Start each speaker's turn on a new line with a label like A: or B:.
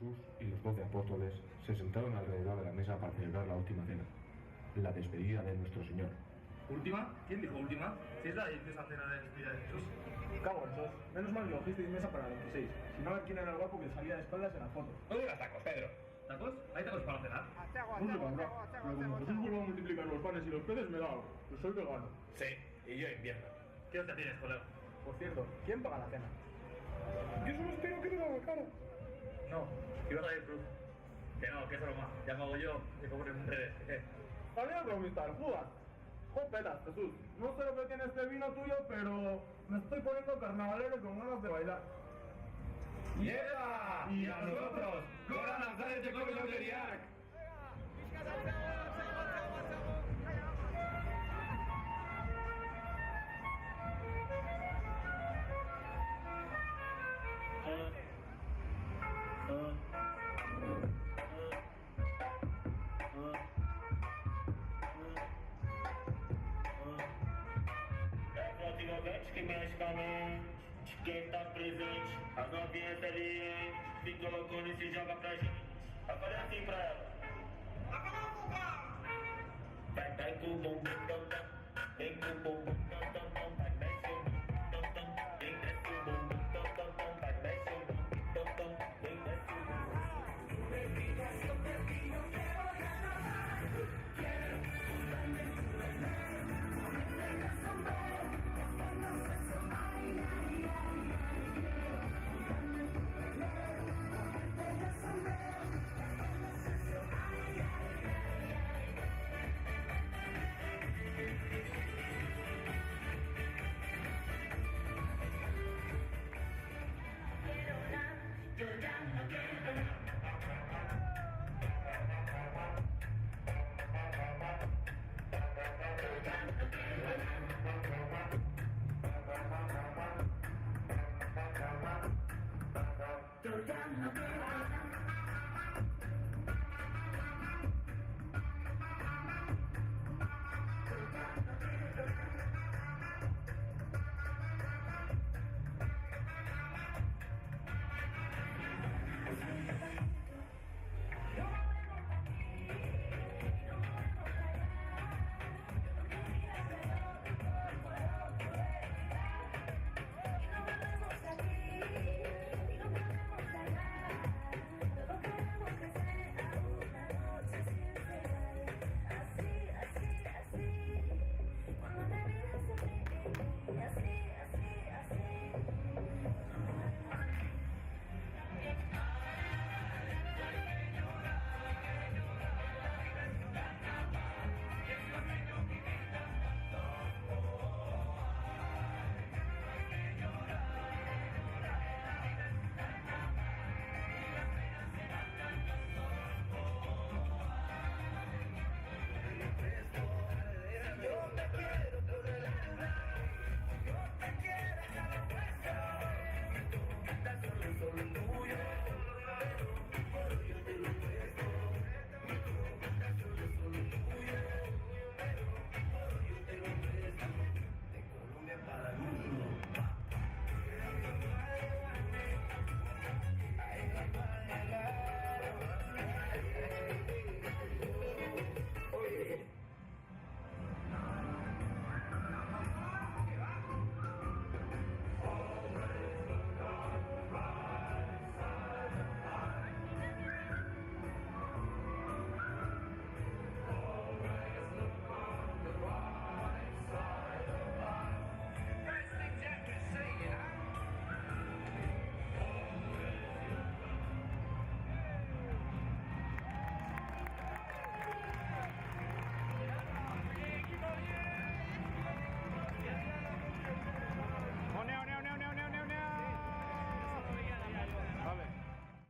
A: Jesús y los 12 apóstoles se sentaron alrededor de la mesa para celebrar la última cena, la despedida de nuestro Señor.
B: ¿Última? ¿Quién dijo última? Si es la 16ª cena de despedida de Jesús.
C: Cago en sos. Menos mal que cogisteis mesa para 26. Si no, a ver quién era el guapo que salía de espaldas en la foto.
B: No digas tacos, Pedro. ¿Tacos? ¿Hay tacos para cenar?
C: No sé, cabrón. Pero como Jesús vuelva a multiplicar los panes y los peces, me da algo. Yo soy vegano.
B: Sí, y yo invierno. ¿Qué hostia tienes, colega?
C: Por cierto, ¿quién paga la cena?
A: Yo solo espero que te la cara.
B: No, ibas a ir tú. Que no, que es broma. Ya pago yo y cobro en redes.
C: Había bromista, Judas. Jopetas, Jesús. No sé lo que tiene este vino tuyo, pero me estoy poniendo carnavalero con ganas de bailar.
B: ¡Yeta!
C: Y a nosotros,
B: ¡Cora Nazaret de Coño Queriac!
D: Que mexe com a mente, quem tá presente, as novinhas ali, fica loucona e se joga pra gente. Eu falei assim pra ela: vai com o bumbum,